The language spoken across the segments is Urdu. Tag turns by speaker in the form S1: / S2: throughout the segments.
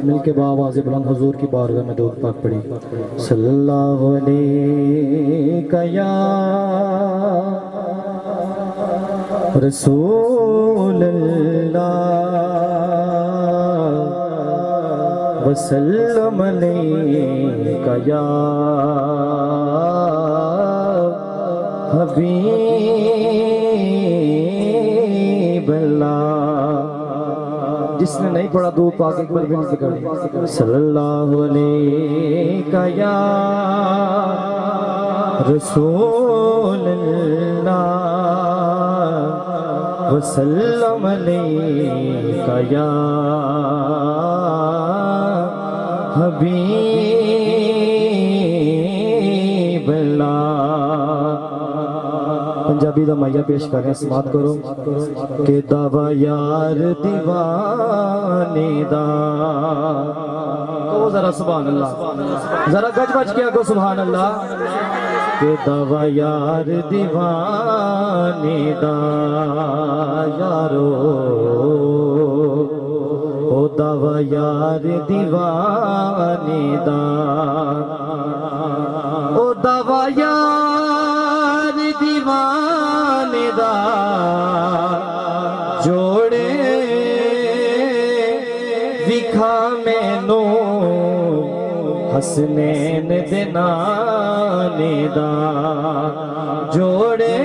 S1: مل کے بآواز بلند حضور کی بارگاہ میں درود پاک پڑھی۔ صلی اللہ علیہ یا رسول اللہ وسلم علیہ یا حبیب اللہ۔ جس نے نہیں پڑھا درود پاک ایک بار بھی ذکر صلی اللہ علیہ یا رسول اللہ وسلم علیہ یا حبیب اللہ۔ پنجابی دا مائیہ پیش کریں، سماعت کرو کہ دعویٰ یار دیوانے دا، کہو ذرا سبحان اللہ، ذرا گج بج کیا کہو سبحان اللہ، کہ دعویٰ یار دیوانے دا یارو، او دعویٰ یار دیوانے دا، او دعویٰ یار دیوانے دا جوڑے وکھا مینو حسنین دے نانے دا، جوڑے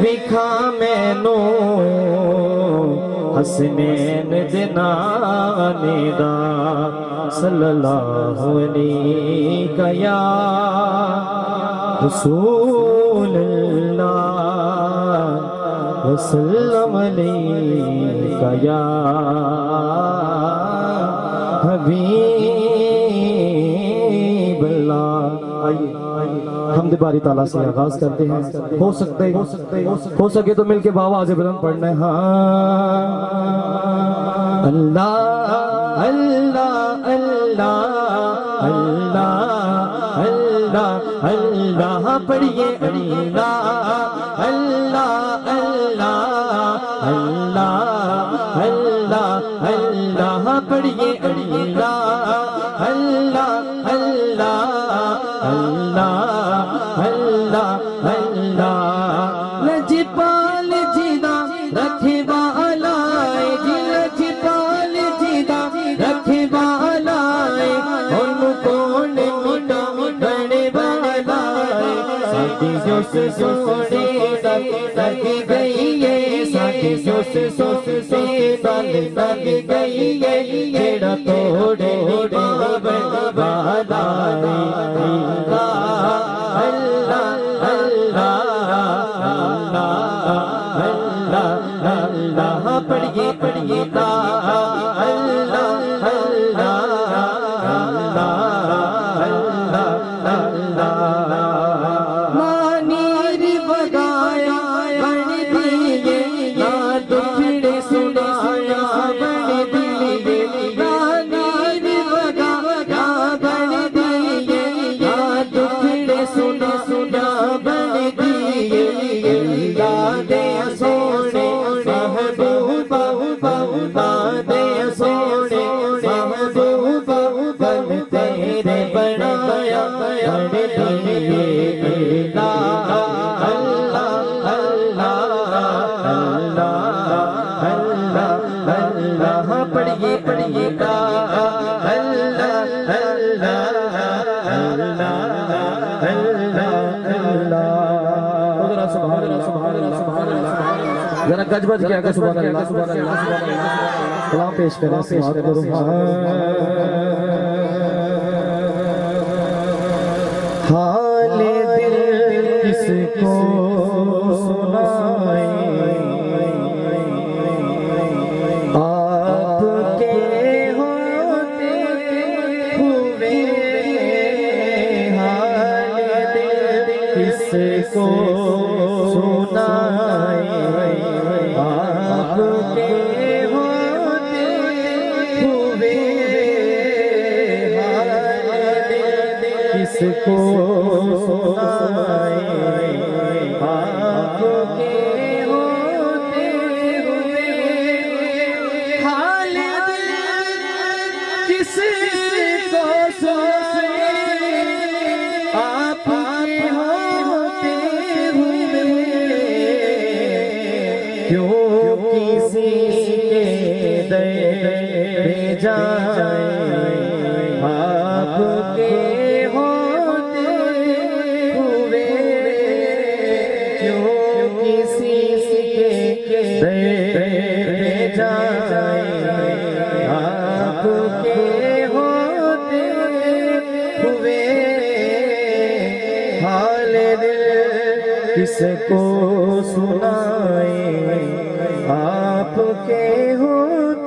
S1: وکھا مینو حسنین دے نانے دا، صلی اللہ علیہ یا رسول اللہ وسلم علیہ یا حبیب اللہ۔ آئیے حمد باری تعالیٰ سے آغاز کرتے ہیں، ہو سکے تو مل کے بآواز بلند پڑھنا ہے۔ ہاں اللہ اللہ اللہ اللہ اللہ اللہ پڑھیے اللہ اللہ اللہ اللہ اللہ اللہ پڑھیے اللہ اللہ اللہ اللہ اللہ اللہ۔ لجپال جیدہ رکھے والا جی، لجپال جیدہ رکھے والا ان کون مٹا بڑے والا، ساتھیوں سے سوڑے تک گئی ہے، ساتھیوں سے سوڑے تک گئی ہے، جیڑا توڑے بابا والا اللہ اللہ اللہ اللہ پڑھیے پڑھیے اللہ اللہ اللہ اللہ۔ مانیر بگایا بن دیئے نا دکھڑے سنایا بن دیئے، مانیر بگایا بن دیئے نا دکھڑے سنا بن دیئے، اللہ دے سونے محبوبہ دے سونے محبوبہ بن تیرے بنایا بن دیئے، اللہ اللہ اللہ اللہ اللہ پڑھیے پڑھیے اللہ اللہ اللہ اللہ۔ سبحان اللہ سبحان اللہ سبحان اللہ، ذرا گج بج کیا کہ سبحان اللہ سبحان اللہ سبحان اللہ۔ کلام پیش کریں، سماعت کرو۔ حال دل کس کو سنائیں، آپ کے ہوتے ہوئے، حال دل کس کو سنائیں، آپ کے ہوتے ہوئے، حال دل کس کو سنائیں، آپ کے ہوتے ہوئے، حال دل کسی کے دے جائیں آپ کے ہوتے ہوئے کیوں کسی کے دے جائیں آپ کے ہوتے ہوئے حال دل کس کو سنائیں آپ کے ہوتے